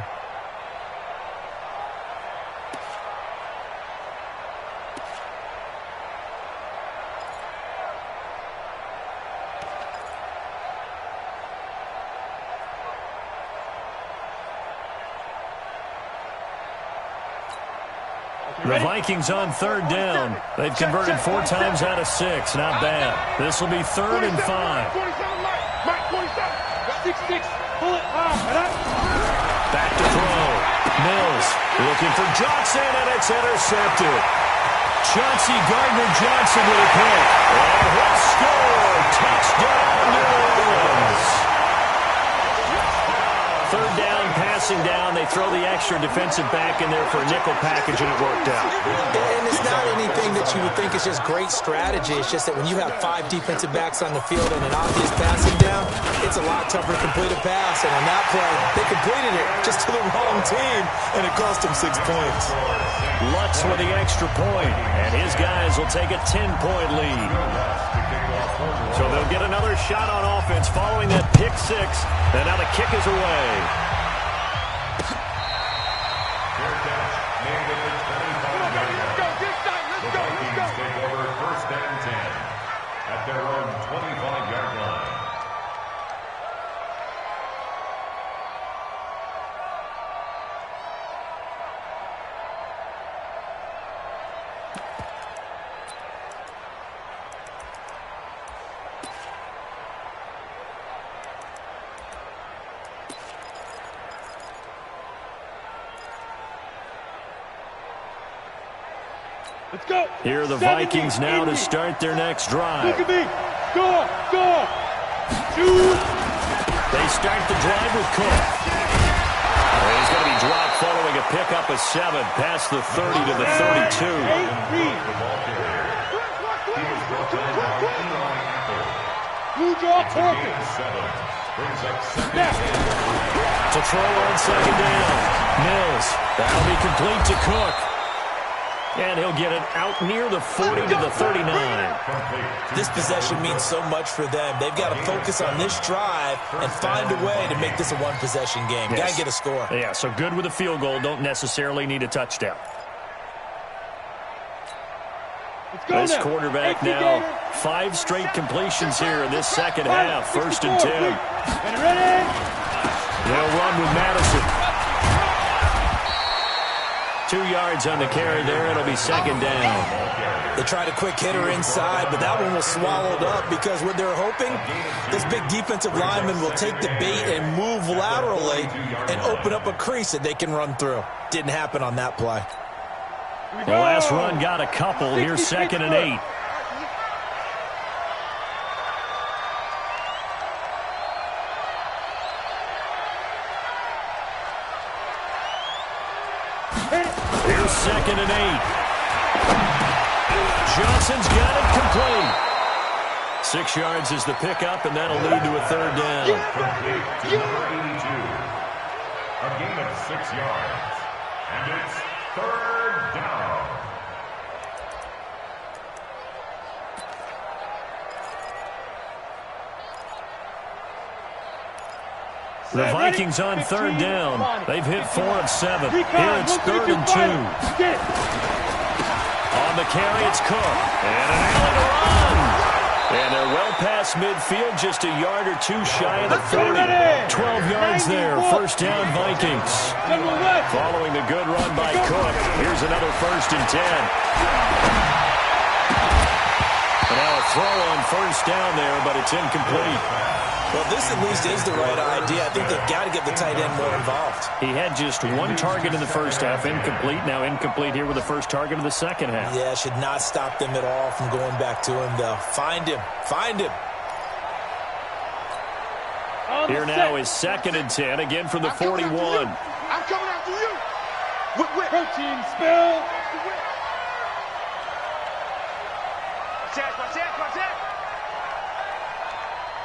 The Vikings on 3rd down. They've converted 4 times out of 6. Not bad. This will be 3rd and 5. 6-6. Pull it. Back to throw. Mills looking for Johnson, and it's intercepted. Chauncey Gardner-Johnson with a pick. And he'll score. Touchdown, New Orleans. third down, passing down. They throw the extra defensive back in there for a nickel package, and it worked out. And it's not anything that you would think is just great strategy. It's just that when you have 5 defensive backs on the field and an obvious passing down, it's a lot tougher to complete a pass. And on that play, they completed it just to the wrong team, and it cost them 6 points. Lutz with the extra point, and his guys will take a 10-point lead. So they'll get another shot on offense following that pick 6, and now the kick is away. Take over first and 10 at their own 25-yard line. Let's go. Here are the Vikings now to start their next drive. Look at me. Go. Shoot. They start the drive with Cook. He's going to be dropped following a pickup of 7 past the 30 to the 32. Blue draw perfect. To throw on second down. Mills. That'll be complete to Cook. And he'll get it out near the 40 to the 39. This possession means so much for them. They've got to focus on this drive and find a way to make this a one-possession game. Yes. Got to get a score. Yeah, so good with a field goal. Don't necessarily need a touchdown. This quarterback now, 5 straight completions here in this second half. First and 10. Ready? They'll run with Madison. 2 yards on the carry there. It'll be second down. They tried a quick hitter inside, but that one was swallowed up because what they're hoping, this big defensive lineman will take the bait and move laterally and open up a crease that they can run through. Didn't happen on that play. The last run got a couple. Here's second and 8. Here's second and 8. Johnson's got it complete. 6 yards is the pickup, and that'll lead to a third down. Complete to number 82. A gain of 6 yards. And it's third down. The Vikings on third down. They've hit 4 of 7. Here it's third and 2. On the carry, it's Cook. And an alley to run. And they're well past midfield, just a yard or 2 shy of the 40. 12 yards there. First down, Vikings. Following the good run by Cook. Here's another first and 10. And now a throw on first down there, but it's incomplete. Well, this at least is the right idea. I think they've got to get the tight end more involved. He had just 1 target in the first half, incomplete. Now incomplete here with the first target of the second half. Yeah, should not stop them at all from going back to him, though. Find him. Find him. Here now is second and 10, again from the 41. I'm coming after you. Protein spill. Watch that.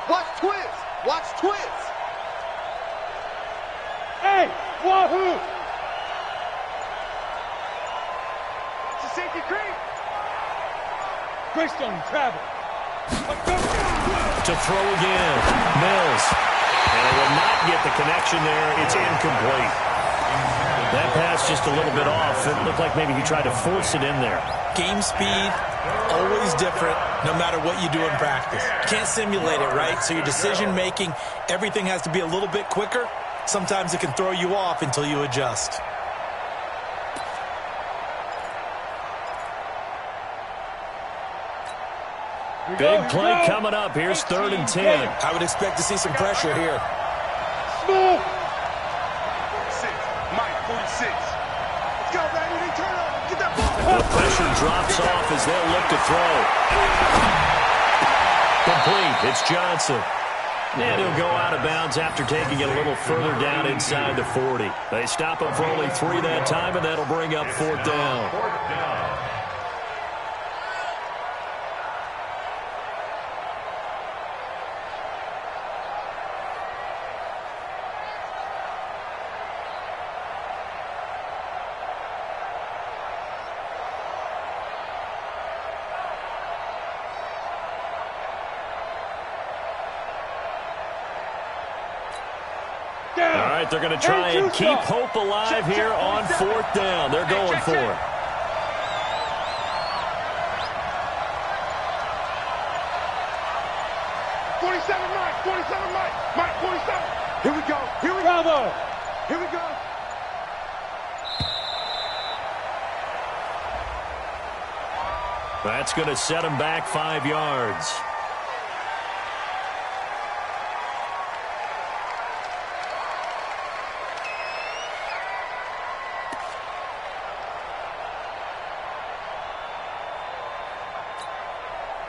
Watch twist. Watch twist. Hey, wahoo! It's a safety creep. Greystone travel. To throw again. Mills. And it will not get the connection there. It's incomplete. That pass just a little bit off. It looked like maybe he tried to force it in there. Game speed, always different, no matter what you do in practice. You can't simulate it, right? So your decision-making, everything has to be a little bit quicker. Sometimes it can throw you off until you adjust. Big play coming up. Here's third and 10. I would expect to see some pressure here. Smooth. 46. Mike, 46. Let's go, baby. They turn up. Get that ball. The pressure drops off as they'll look to throw. Complete. It's Johnson. And he'll go out of bounds after taking it a little further down inside the 40. They stop him for only 3 that time, and that'll bring up 4th down. All right, they're going to try and keep hope alive here on 4th down. They're going for it. Mike, 47. Here we go. Bravo. Here we go. That's going to set him back 5 yards.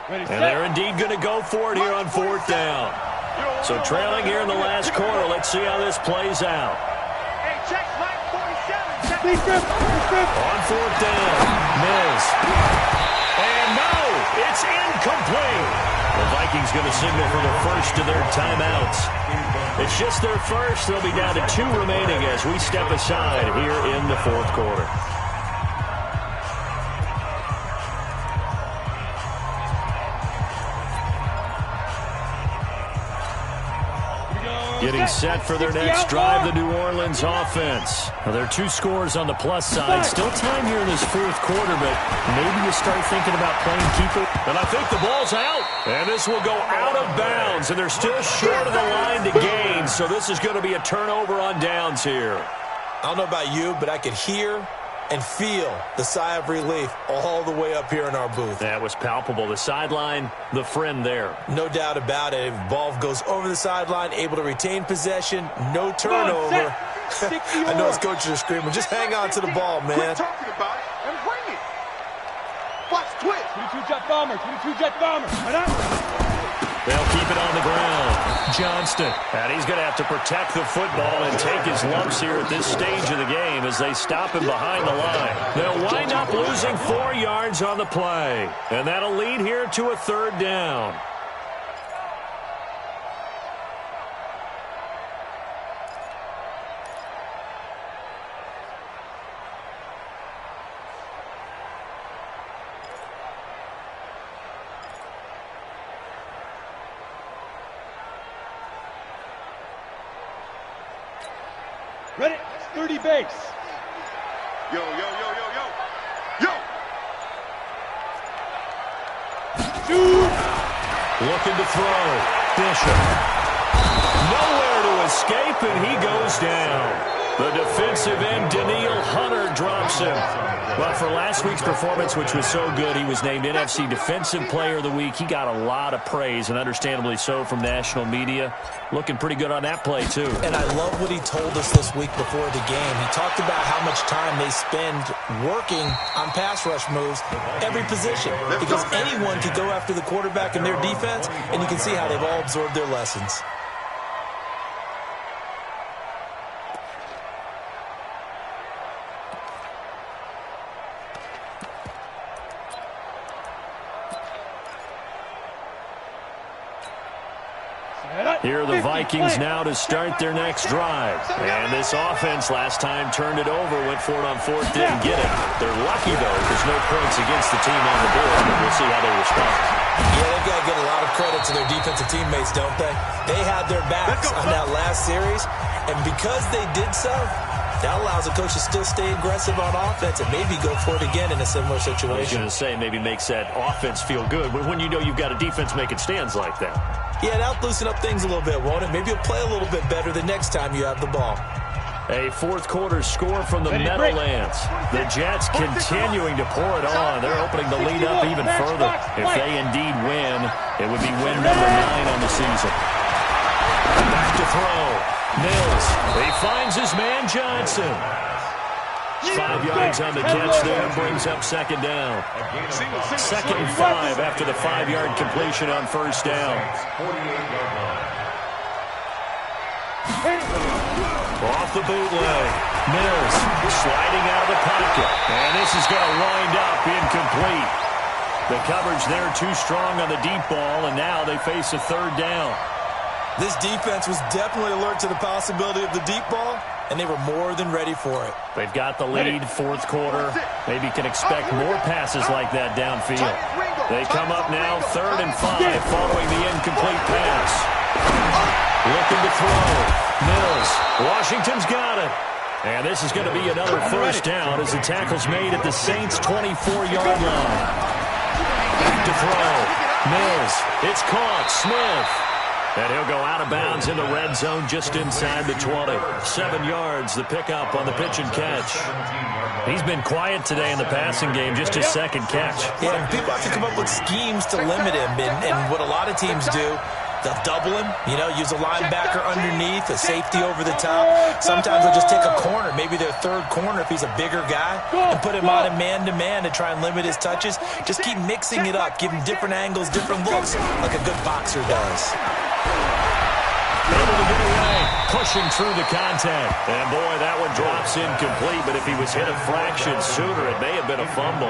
And they're indeed going to go for it here on 4th down. So trailing here in the last quarter. Let's see how this plays out. Hey, check Mike 47. On 4th down. Mills. And no, it's incomplete. The Vikings going to signal for the first of their timeouts. It's just their first. They'll be down to 2 remaining as we step aside here in the 4th quarter. Getting set for their next drive, the New Orleans offense. Now, there are 2 scores on the plus side. Still time here in this 4th quarter, but maybe you start thinking about playing keeper. And I think the ball's out. And this will go out of bounds, and they're still short of the line to gain, so this is going to be a turnover on downs here. I don't know about you, but I could hear and feel the sigh of relief all the way up here in our booth. That was palpable. The sideline, the friend there. No doubt about it. If the ball goes over the sideline, able to retain possession, no turnover. I know his coaches are screaming, just hang on to the ball, man. Quit talking about it and bring it. Watch twitch. 22-jet bomber, 22-jet bomber. They'll keep it on the ground. Johnston. And he's going to have to protect the football and take his lumps here at this stage of the game as they stop him behind the line. They'll wind up losing 4 yards on the play. And that'll lead here to a 3rd down. Ready? 30 base. Yo. Shoot! Looking to throw. Bishop. Nowhere to escape, and he goes down. The defensive end, Daniil Hunter, drops him. Well, for last week's performance, which was so good, he was named NFC Defensive Player of the Week. He got a lot of praise, and understandably so, from national media. Looking pretty good on that play, too. And I love what he told us this week before the game. He talked about how much time they spend working on pass rush moves, every position. Because anyone can go after the quarterback in their defense, and you can see how they've all absorbed their lessons. Here are the Vikings now to start their next drive. And this offense last time turned it over, went for it on 4th, didn't get it. They're lucky, though, there's no points against the team on the board, but we'll see how they respond. Yeah, they've got to give a lot of credit to their defensive teammates, don't they? They had their backs on that last series, and because they did so, that allows the coach to still stay aggressive on offense and maybe go for it again in a similar situation. I was going to say maybe makes that offense feel good, but when you know you've got a defense making stands like that. Yeah, that'll loosen up things a little bit, won't it? Maybe you'll play a little bit better the next time you have the ball. A 4th quarter score from the Meadowlands. The Jets continuing to pour it on. They're opening the lead up even further. If they indeed win, it would be win number 9 on the season. Back to throw. Mills. He finds his man Johnson. 5 yards on the catch there, brings up 2nd down. 2nd and 5 after the 5-yard completion on 1st down. Off the bootleg. Mills sliding out of the pocket. And this is going to wind up incomplete. The coverage there too strong on the deep ball, and now they face a third down. This defense was definitely alert to the possibility of the deep ball, and they were more than ready for it. They've got the lead, fourth quarter. Maybe can expect more passes like that downfield. They come up now, 3rd and 5, following the incomplete pass. Looking to throw. Mills. Washington's got it. And this is going to be another first down as the tackle's made at the Saints' 24-yard line. Back to throw. Mills. It's caught. Smith. And he'll go out of bounds in the red zone just inside the 20. 7 yards, the pickup on the pitch and catch. He's been quiet today in the passing game, just his second catch. Yeah, and people have to come up with schemes to limit him. And what a lot of teams do, they'll double him, use a linebacker underneath, a safety over the top. Sometimes they'll just take a corner, maybe their third corner if he's a bigger guy, and put him on a man-to-man to try and limit his touches. Just keep mixing it up, give him different angles, different looks, like a good boxer does. Able to get away, pushing through the contact. And boy, that one drops incomplete, but if he was hit a fraction sooner, it may have been a fumble.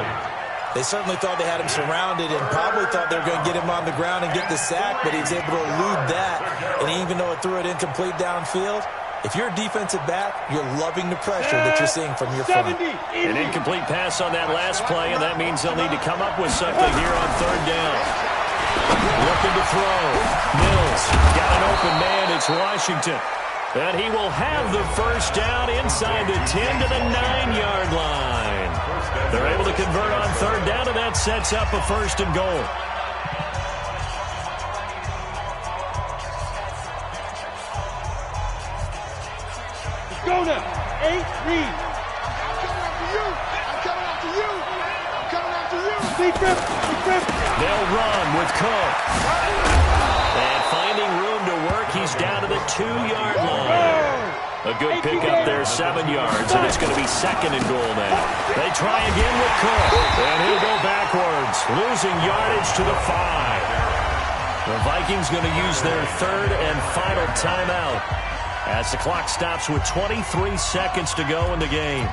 They certainly thought they had him surrounded and probably thought they were going to get him on the ground and get the sack, but he was able to elude that. And even though it threw it incomplete downfield, if you're a defensive back, you're loving the pressure that you're seeing from your front. An incomplete pass on that last play, and that means they'll need to come up with something here on 3rd down. Looking to throw. Mills got an open man. It's Washington. And he will have the first down inside the 10 to the 9-yard line. They're able to convert on 3rd down, and that sets up a 1st and goal. Let's go now. 8 read. I'm coming after you. I'm coming after you. Deep grip. They'll run with Cook. And finding room to work, he's down to the 2-yard line. A good pickup there, 7 yards, and it's going to be 2nd and goal now. They try again with Cook, and he'll go backwards, losing yardage to the 5. The Vikings going to use their 3rd and final timeout as the clock stops with 23 seconds to go in the game.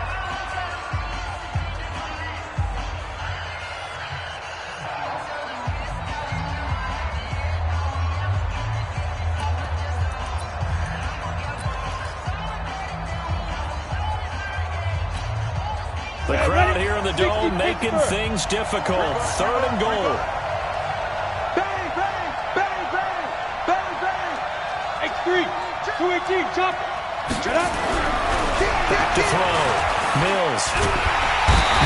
The crowd here in the dome making things difficult. 3rd and goal. Bang, bang, bang, bang, bang, bang. X3, 218, jump. Shut up. Back to throw. Mills.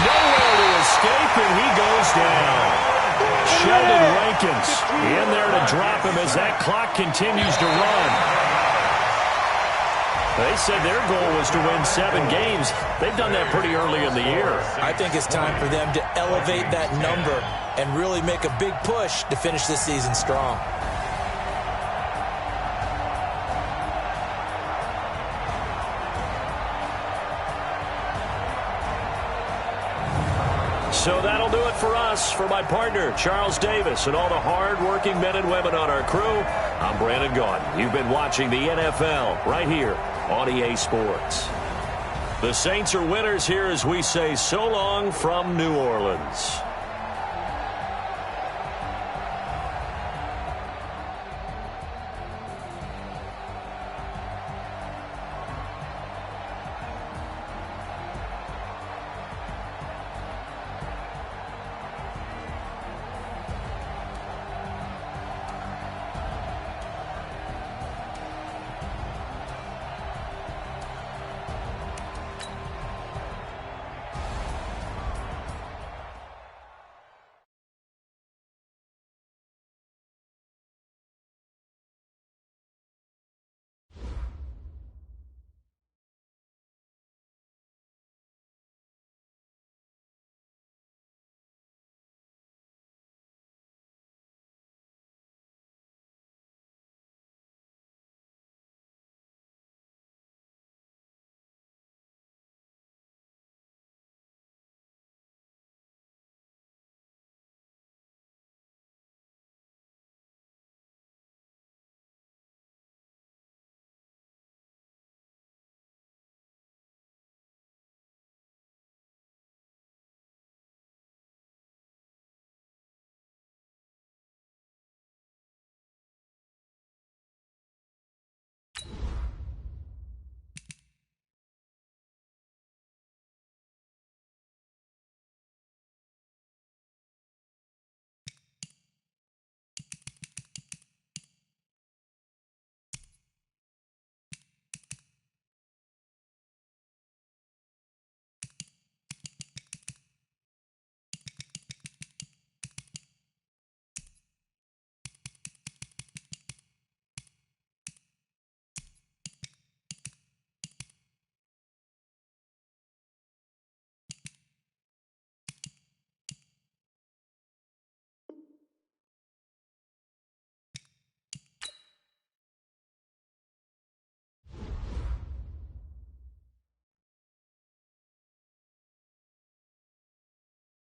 Nowhere to escape, and he goes down. Sheldon Rankins in there to drop him as that clock continues to run. They said their goal was to win 7 games. They've done that pretty early in the year. I think it's time for them to elevate that number and really make a big push to finish this season strong. So that'll do it for us. For my partner, Charles Davis, and all the hard-working men and women on our crew, I'm Brandon Gaudin. You've been watching the NFL right here on EA Sports. The Saints are winners here as we say so long from New Orleans.